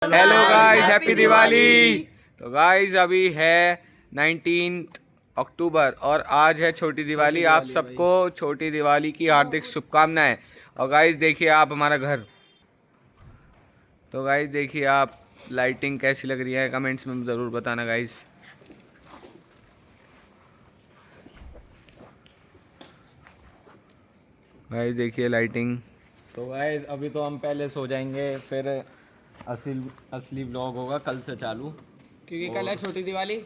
Hello guys, happy Diwali. तो guys अभी है 19 अक्टूबर और आज है छोटी दिवाली। आप सबको छोटी दिवाली की हार्दिक शुभकामनाएं। और गाइस देखिए आप हमारा घर। तो गाइस देखिए आप लाइटिंग कैसी लग रही है, कमेंट्स में ज़रूर बताना गाइस। गाइस देखिए लाइटिंग। तो गाइस अभी तो हम पहले सो जाएंगे, फिर असली व्लॉग होगा कल से चालू, क्योंकि कल है छोटी दिवाली।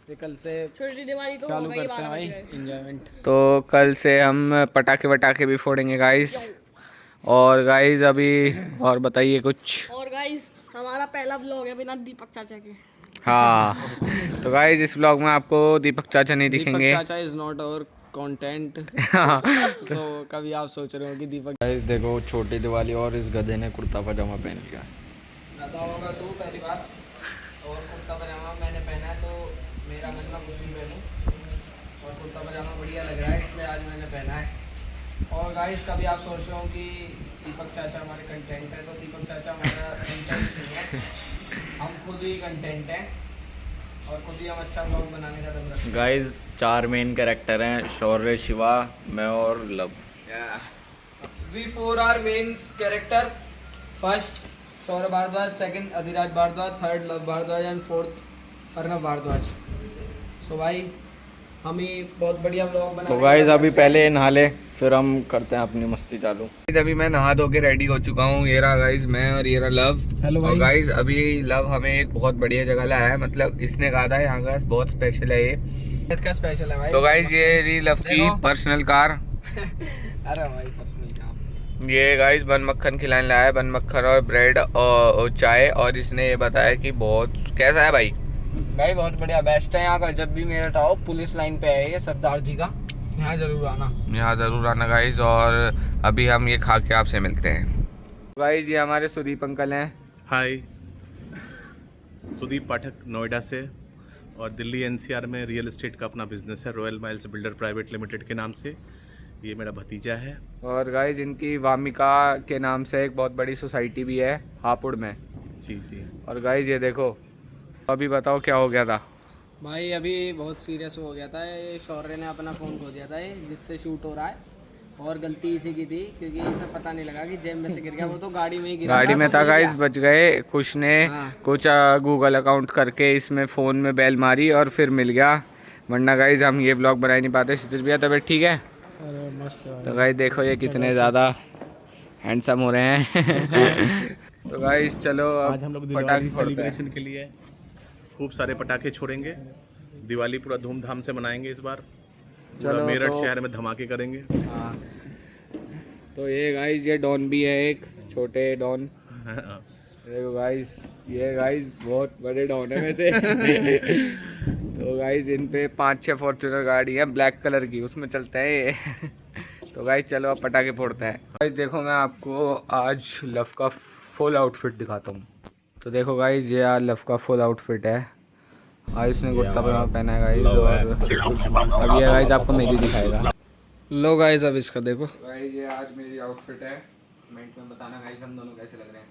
फिर कल से छोटी दिवाली तो चालू हो गई, करते हैं 12 भाई बज गए। इंजॉयमेंट। तो कल से हम पटाखे वटाखे भी फोड़ेंगे गाइस। और गाइस अभी और बताइए कुछ। और गाइस हमारा पहला ब्लॉग है बिना दीपक चाचा के। हाँ, तो गाइस इस व्लॉग में आपको दीपक चाचा नहीं दीपक दिखेंगे। चाचा इज नॉट आवर कंटेंट। तो कभी आप सोच रहे हो कि दीपक गाइस देखो छोटी दिवाली और इस गधे ने कुर्ता पजामा पहन लिया। गधा होगा तू पहली बात, और कुर्ता पजामा मैंने पहना है तो मेरा मन में कुछ नहीं पहनूं, और कुर्ता पजामा बढ़िया लग रहा है इसलिए आज मैंने पहना है। और गाइस कभी आप सोच रहे हो कि दीपक चाचा हमारे कंटेंट है, तो दीपक चाचा हमारा कंटेंट नहीं है, हम खुद ही कंटेंट हैं और खुद ही हम अच्छा ब्लॉग बनाने का दम रखते हैं। गाइस 4 मेन कैरेक्टर हैं, शौर्य, शिवा, मैं और Luv. We four are main character. First Shaurya Bhardwaj, second Adhiraj Bhardwaj, third Luv Bhardwaj and fourth Arnav Bhardwaj. So भाई हम ही बहुत बढ़िया ब्लॉग बना। तो गाइस अभी पहले नहा ले, फिर हम करते हैं अपनी मस्ती चालू। गाइस अभी मैं नहा धो के रेडी हो चुका हूँ। ये रहा गाइस मैं और ये रहा लव। हेलो भाई। और गाइस अभी लव हमें एक बहुत बढ़िया जगह लाया है, मतलब इसने कहा था यहाँ का बहुत स्पेशल है ये। का स्पेशल है भाई। तो गाइस ये रही लव की पर्सनल कार। अरे भाई पर्सनल काम। ये गाइस बन मक्खन खिलाने लाया है, बन मक्खन और ब्रेड और चाय। और इसने ये बताया कि बहुत कैसा है भाई। भाई बहुत बढ़िया, बेस्ट है यहाँ का। जब भी मेरठ आओ पुलिस लाइन पे है ये सरदार जी का, यहाँ जरूर आना। यहाँ ज़रूर आना गाइस। और अभी हम ये खा के आपसे मिलते हैं। गाइस ये हमारे सुदीप अंकल हैं। हाय, सुदीप पाठक नोएडा से, और दिल्ली एनसीआर में रियल एस्टेट का अपना बिजनेस है, royal miles builder private limited के नाम से। ये मेरा भतीजा है। और गाइस इनकी वामिका के नाम से एक बहुत बड़ी सोसाइटी भी है हापुड़ में। जी जी। और गाइस ये देखो, अभी बताओ क्या हो गया था। भाई अभी बहुत सीरियस हो गया था, ये शौर्य ने अपना फ़ोन खो दिया था ये जिससे शूट हो रहा है, और गलती इसी की थी क्योंकि इसे पता नहीं लगा कि जेब में से गिर गया। वो तो गाड़ी में ही गिरा, गाड़ी में तो था गिर गाइस, गया। बच गए। कुछ ने हाँ। कुछ गूगल अकाउंट करके इसमें फ़ोन में बेल मारी और फिर मिल गया, वरना गाइस हम ये ब्लॉग बना ही नहीं पाते। क्षितिज भैया तबीयत ठीक है? अरे मस्त है। तो गाइस देखो ये कितने ज़्यादा हैंडसम हो रहे हैं। तो गाइस चलो आज हम लोग अब पटाखे दिवाली फोड़ते हैं। सेलिब्रेशन के लिए खूब सारे पटाखे छोड़ेंगे। दिवाली पूरा धूमधाम से मनाएंगे इस बार। पूरा चलो मेरठ तो- शहर में धमाके करेंगे। हाँ, तो ये गाइस ये डॉन भी है, एक छोटे डॉन। देखो गाइस, ये गाइस बहुत बड़े डॉन है वैसे। तो गाइस इन पे 5-6 फॉर्च्यूनर गाड़ी है ब्लैक कलर की, उसमें चलते हैं ये। तो गाइस चलो अब पटाखे फोड़ते हैं। गाइस देखो मैं आपको आज लव का फुल आउटफिट दिखाता हूँ। तो देखो गाइस ये आज लव का फुल आउटफिट है। आज इसने कुर्ता पजामा पहना है गाइस। और अब ये गाइस आपको मेरी दिखाएगा। लो गाइस अब इसका देखो। गाइस ये आज मेरी आउटफिट है, कमेंट में बताना गाइस हम दोनों कैसे लग रहे हैं।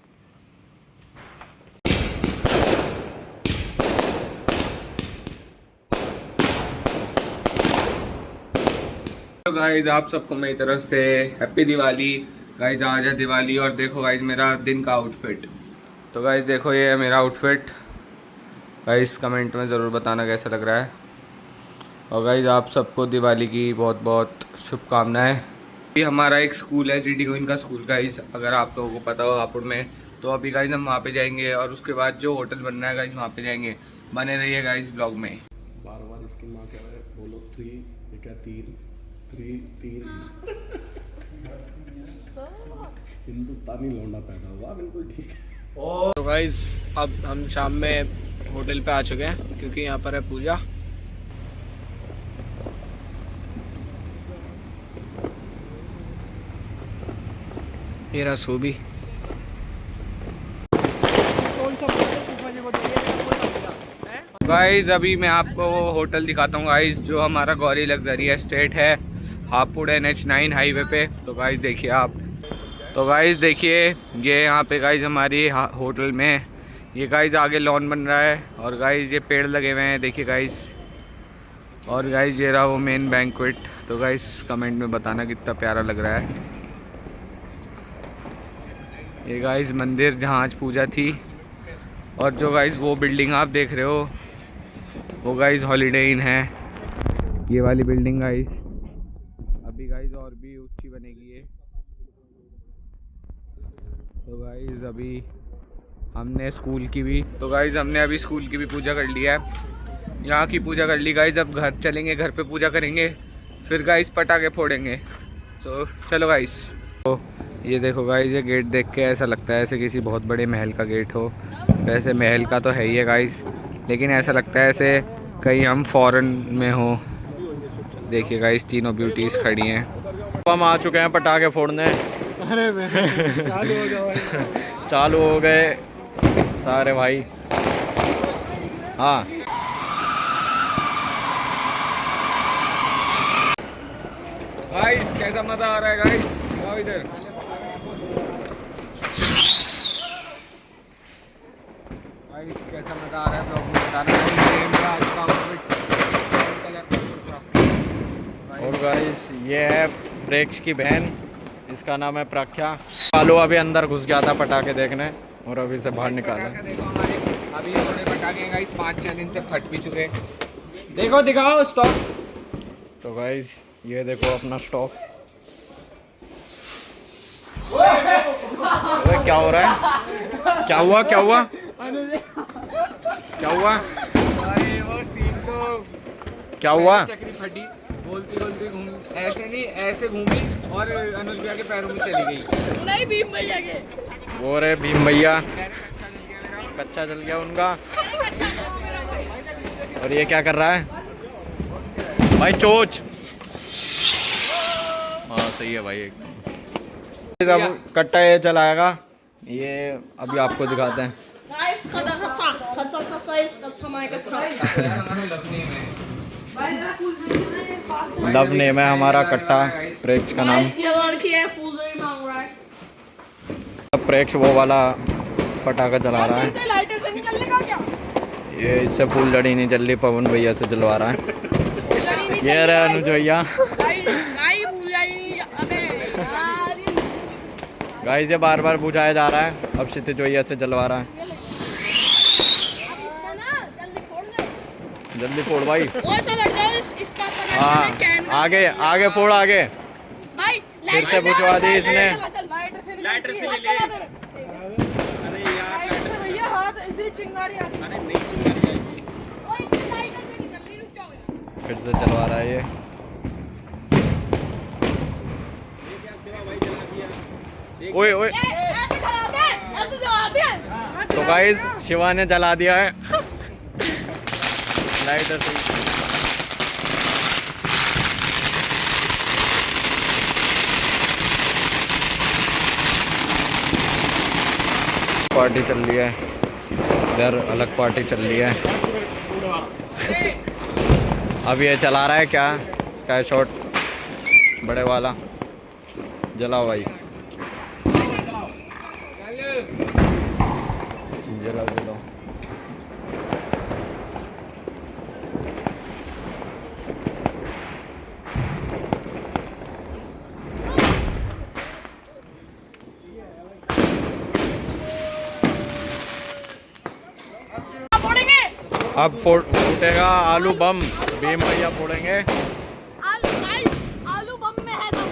तो गाइस आप सबको मेरी तरफ से हैप्पी दिवाली। गाइस आज है दिवाली और देखो गाइस मेरा दिन का आउटफिट। तो गाइस देखो ये है मेरा आउटफिट। गाइस कमेंट में ज़रूर बताना कैसा लग रहा है। और गाइस आप सबको दिवाली की बहुत बहुत शुभकामनाएं। ये हमारा एक स्कूल है जीडी गोइन का स्कूल गाइस, अगर आप लोगों को पता हो हापुड़ में। तो अभी गाइस हम वहाँ पे जाएंगे और उसके बाद जो होटल बन रहा है गाइस वहाँ पे जाएंगे। बने रहिए गाइस ब्लॉग में। बार बार इसकी माँ कह रहा है बोलो 3, ये क्या 3 हिंदुस्तानी लौंडा पैदा हुआ, बिल्कुल ठीक है। तो गाइस अब हम शाम में होटल पे आ चुके हैं क्योंकि यहाँ पर है पूजा। ये रहा सोबी। गाइस अभी मैं आपको वो होटल दिखाता हूँ गाइस, जो हमारा गौरी लग्जरी एस्टेट है हापुड़ NH9 हाईवे पे। तो गाइस देखिए आप। तो गाइस देखिए ये यहाँ पे गाइस हमारी होटल में ये गाइस आगे लॉन बन रहा है और गाइस ये पेड़ लगे हुए हैं, देखिए गाइस। और गाइस ये रहा वो मेन बैंक्वेट। तो गाइस कमेंट में बताना कितना प्यारा लग रहा है। ये गाइस मंदिर जहाँ आज पूजा थी। और जो गाइस वो बिल्डिंग आप देख रहे हो वो गाइस हॉलीडे इन है, ये वाली बिल्डिंग गाइस। अभी गाइस और भी ऊंची बनेगी ये। तो गाइस अभी हमने स्कूल की भी स्कूल की भी पूजा कर लिया है। यहाँ की पूजा कर ली गाइस। अब घर चलेंगे, घर पे पूजा करेंगे, फिर गाइस पटाखे फोड़ेंगे। तो चलो गाइस। तो ये देखो गाइस, ये गेट देख के ऐसा लगता है ऐसे किसी बहुत बड़े महल का गेट हो। वैसे महल का तो है ही है गाइस, लेकिन ऐसा लगता है ऐसे कहीं हम फॉरेन में हो। देखिए गाइस तीनों ब्यूटीज खड़ी हैं। हम आ चुके हैं पटाखे फोड़ने। चालू हो गए सारे भाई। हाँ गाइस कैसा मजा आ रहा है गाइस, आओ इधर। गाइस कैसा मजा आ रहा है ब्लॉग में बताना। ये मेरा आज का आउटफिट कलर। और गाइस ये है प्रेक्ष की बहन, इसका नाम है प्रख्या। चालू अभी अंदर घुस गया था पटाखे देखने और अभी से बाहर निकाला। देखो हमारे अभी ये थोड़े पटाखे गाइस 5-6 दिन से फट भी चुके। देखो दिखाओ स्टॉक। तो गाइस ये देखो अपना स्टॉक। अरे क्या हो रहा है? क्या हुआ क्या हुआ क्या हुआ अरे वो सीन तो क्या हुआ? चक्री फटी, बोलती बोलती घूम, ऐसे नहीं ऐसे घूमी और अनुज भैया के पैरों में चली गई। नहीं भीम भैया के। वो रे भीम भैया, कच्चा जल गया उनका। और ये क्या कर रहा है भाई? चोच। हाँ सही है भाई एकदम। अब कट्टा ये चलाएगा, ये अभी आपको दिखाते हैं। गाइस खचा खचा खचा खचा इस कच्चा माय कच्चा। लव नेम है हमारा कट्टा, प्रेक्ष का नाम। ये लड़की है फूलझड़ी मांग रहा है। अब प्रेक्ष वो वाला पटाखा जला रहा है। इससे लाइटर से निकलने का क्या? ये इससे फूलझड़ी नहीं जल रही, पवन भैया से जलवा रहा है। ये रहे अनुज भैया। गाइस फूलझड़ी अबे यार गाइस ये बार बार बुझाया जा रहा है, अब क्षितिज भैया से जलवा रहा है। जल्दी फोड़ दे। जल्दी फोड़ भाई। वो सब हट जाओ, इस पापा ने हाँ कैन आगे आगे फोड़ आगे। भाई फिर से बुझवा दी इसने। लाइटर से अरे यार भैया हाथ इधर चिंगारी आ रही है। अरे नहीं चिंगारी जाएगी। ओए इस लाइटर से निकल नहीं, रुक जाओ यार। फिर से जलवा रहा है ये। ओए ओए। ऐसे जलाते हैं, ऐसे जलाते हैं। तो गाइस शिवा ने जला दिया है लाइटर से। पार्टी चल रही है इधर, अलग पार्टी चल रही है। अब ये चला रहा है क्या स्काई शॉट बड़े वाला। जलाओ भाई, जलाओ जलाओ। फोड़ेंगे अब फूटेगा आलू बम, भीम भैया फोड़ेंगे। आलू गाइस, आलू बम में है दम।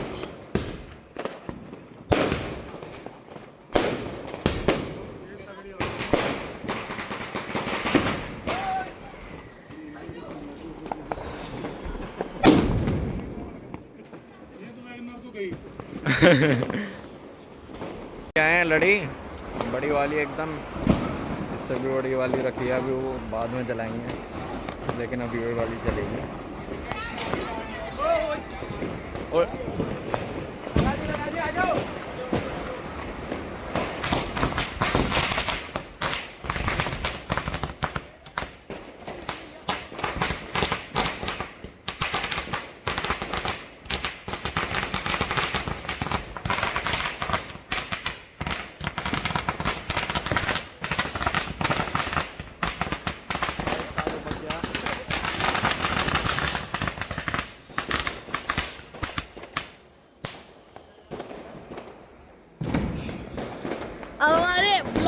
क्या है लड़ी बड़ी वाली एकदम, इससे भी बड़ी वाली रखी है, अभी वो बाद में जलाएंगे, लेकिन अभी वो वाली चलेगी। और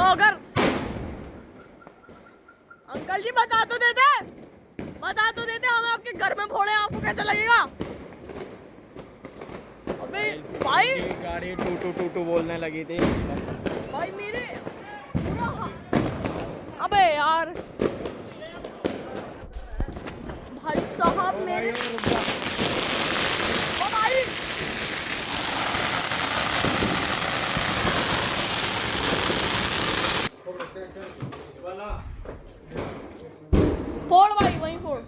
होकर। अंकल जी बता तो देते, हमें आपके घर में फोड़े, आपको कैसा लगेगा? अबे भाई गाड़ी टू टू टू टू बोलने लगी थी। भाई मेरे अबे यार भाई साहब मेरे ओ भाई फोड़ भाई वहीं फोड़।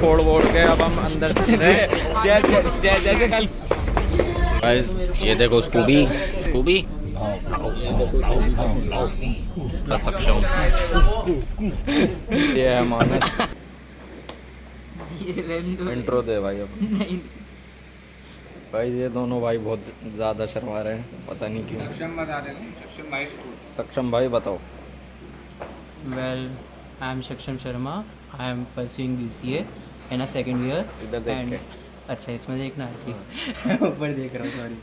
फोड़ वोड़ के अब हम अंदर चल रहे हैं। जैसे कल गाइस ये देखो स्कूबी सक्षम, ये है मानस। इंट्रो दे भाई अब। भाई ये दोनों भाई बहुत ज़्यादा शर्मा रहे हैं, पता नहीं क्यों। सक्षम भाई बताओ। Well, I am Saksham Sharma. I am pursuing BCA in a second year. इधर देख And के। अच्छा इसमें देखना है ठीक। ऊपर देख रहा हूँ सॉरी।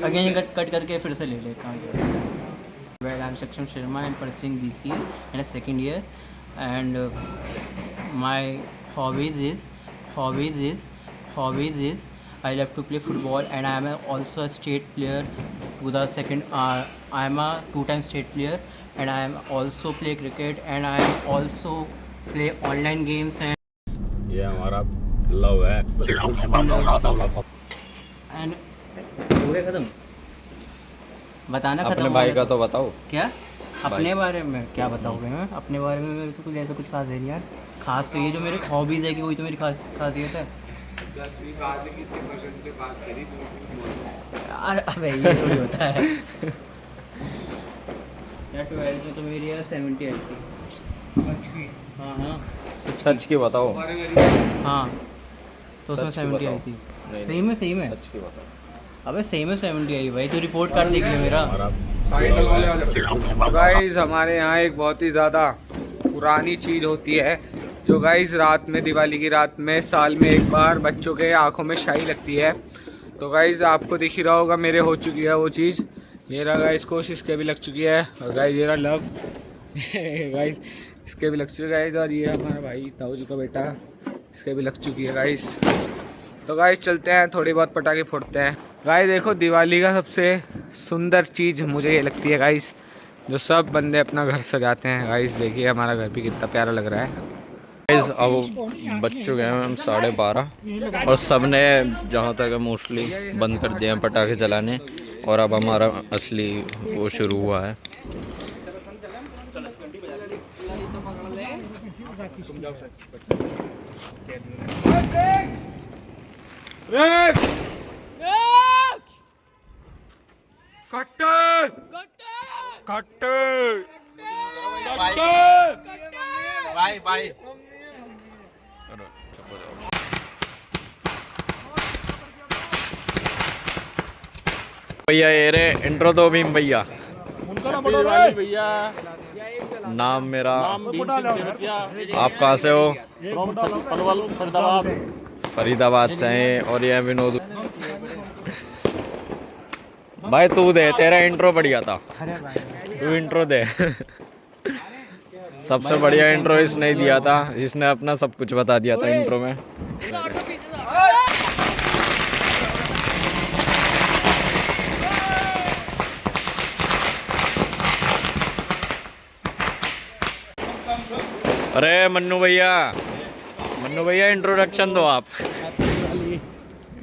अगेन कट करके फिर से ले लेता हूँ। Well, I am Saksham Sharma. I am pursuing BCA in a second year, and my hobbies is I love to play football, and I am also a state player to the second. I am a two-time state player, and I am also play cricket, and I am also play online games, and ये हमारा love है। पूरे खत्म बताना खत्म अपने हो भाई गया का तो बताओ। क्या अपने बारे में क्या बताओगे? मैं अपने बारे में मेरे तो कुछ ऐसा कुछ खास है नहीं यार। खास तो ये जो मेरे हॉबीज़ है कि वही तो मेरी खासियत है 10वीं पास है, कितने परसेंट से पास करी तू? यार अबे ये थोड़ी होता है यार। 12th में तो मेरी यार 70 आई थी। हाँ सच की बताओ। हाँ तो उसमें सच की 70 आई बताओ। थी। नहीं, सही में सच की बताओ। अबे सही में 70 आई भाई। तो रिपोर्ट कार्ड देख ले मेरा। गाइस हमारे यहाँ एक बहुत ही ज़्यादा पुरानी चीज़ होती है जो गाइस रात में, दिवाली की रात में साल में एक बार बच्चों के आंखों में शाही लगती है। तो गाइस आपको दिख ही रहा होगा, मेरे हो चुकी है वो चीज़। मेरा गाइस कोशिश के भी लग चुकी है, और गाइस मेरा लव गाइस इसके भी लग चुकी है गाइस। और ये हमारा भाई ताऊ जी का बेटा, इसके भी लग चुकी है गाइस। तो गाइस चलते हैं, थोड़ी बहुत पटाखे फोड़ते हैं। गाइस देखो दिवाली का सबसे सुंदर चीज़ मुझे ये लगती है गाइस, जो सब बंदे अपना घर सजाते हैं। गाइस देखिए हमारा घर भी कितना प्यारा लग रहा है। गाइस अब बज चुके हैं हम 12:30 और सब ने जहाँ तक है मोस्टली बंद कर दिए हैं पटाखे चलाने, और अब हमारा असली वो शुरू हुआ है। भैया ये रे इंट्रो दो भीम भैया। नाम मेरा। आप कहाँ से हो? फरीदाबाद से हैं। और ये विनोद भाई तू दे, तेरा इंट्रो बढ़िया था, तू इंट्रो दे। सबसे बढ़िया इंट्रो इसने ही दिया था, इसने अपना सब कुछ बता दिया था इंट्रो में। अरे मन्नू भैया इंट्रोडक्शन दो आप।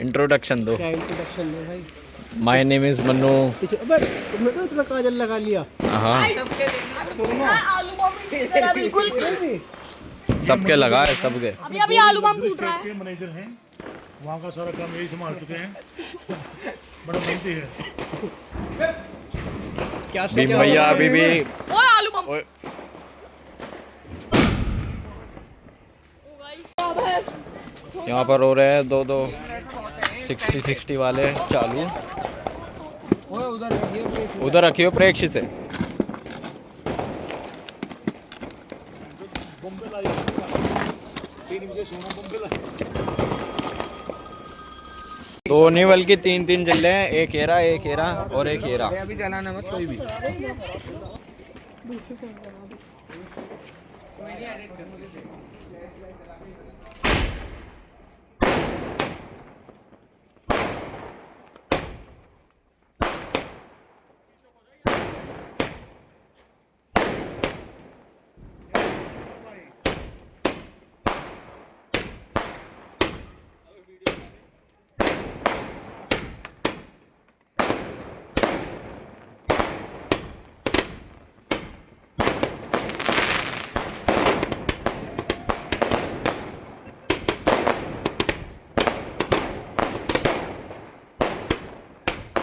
इंट्रोडक्शन दो। My name is Mannu. तुमने तो इतना काजल लगा लिया। हाँ आलू बम बिल्कुल सबके लगा है, सबके। अभी आलू बम फूट रहा है। के मैनेजर हैं, वहाँ का सारा काम यही संभाल चुके हैं। बड़ा मेहनती है। भीम भैया अभी भी ओए आलू बम। ओए, यहाँ पर हो रहे हैं दो 60 वाले चालू। उधर रखियो प्रेक्षी से। बॉम्बे लाई 3 बजे सोना बॉम्बे लाई 2 नहीं बल्कि 3 चल रहे हैं, एक हेरा और एक हेरा। अभी चलाना मत कोई भी।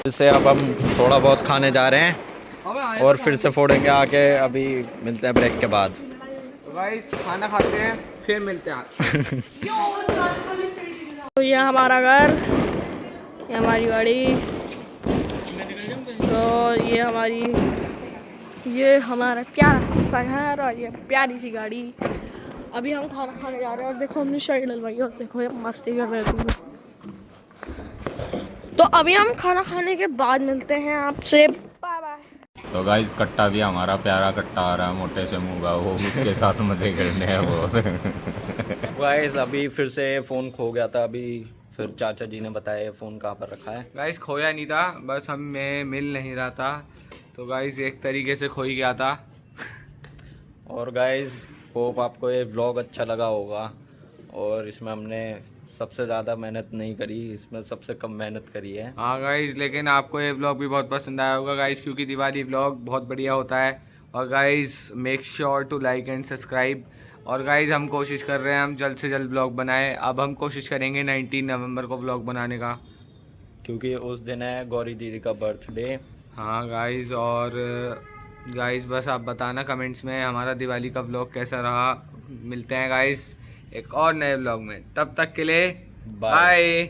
इससे अब हम थोड़ा बहुत खाने जा रहे हैं और फिर से फोड़ेंगे आके। अभी मिलते हैं ब्रेक के बाद। तो गाइस खाना खाते हैं फिर मिलते हैं। तो ये हमारा घर, ये हमारी गाड़ी, तो ये हमारा प्यारा सा घर और ये प्यारी सी गाड़ी। अभी हम खाना खाने जा रहे हैं और देखो हमने शर्ट डलवाई और देखो ये मस्ती कर रहे हैं। तो अभी हम खाना खाने के बाद मिलते हैं आपसे, बाय बाय। तो गाइस कट्टा भी हमारा प्यारा कट्टा आ रहा है मोटे से मुँह का, वो उसके साथ मजे करने हैं वो। गाइस अभी फिर से फ़ोन खो गया था, अभी फिर चाचा जी ने बताया फ़ोन कहाँ पर रखा है। गाइस खोया नहीं था, बस हमें मिल नहीं रहा था, तो गाइस एक तरीके से खो ही गया था। और गाइस होप आपको ये व्लॉग अच्छा लगा होगा, और इसमें हमने सबसे ज़्यादा मेहनत नहीं करी, इसमें सबसे कम मेहनत करी है। हाँ गाइस, लेकिन आपको ये व्लॉग भी बहुत पसंद आया होगा गाइस, क्योंकि दिवाली व्लॉग बहुत बढ़िया होता है। और guys make sure to like and subscribe. और गाइस हम कोशिश कर रहे हैं हम जल्द से जल्द व्लॉग बनाएं। अब हम कोशिश करेंगे 19 नवंबर को व्लॉग बनाने का, क्योंकि उस दिन है गौरी दीदी का बर्थडे। हाँ गाइस, और गाइस बस आप बताना कमेंट्स में हमारा दिवाली का व्लॉग कैसा रहा। मिलते हैं गाइस एक और नए व्लॉग में, तब तक के लिए बाय।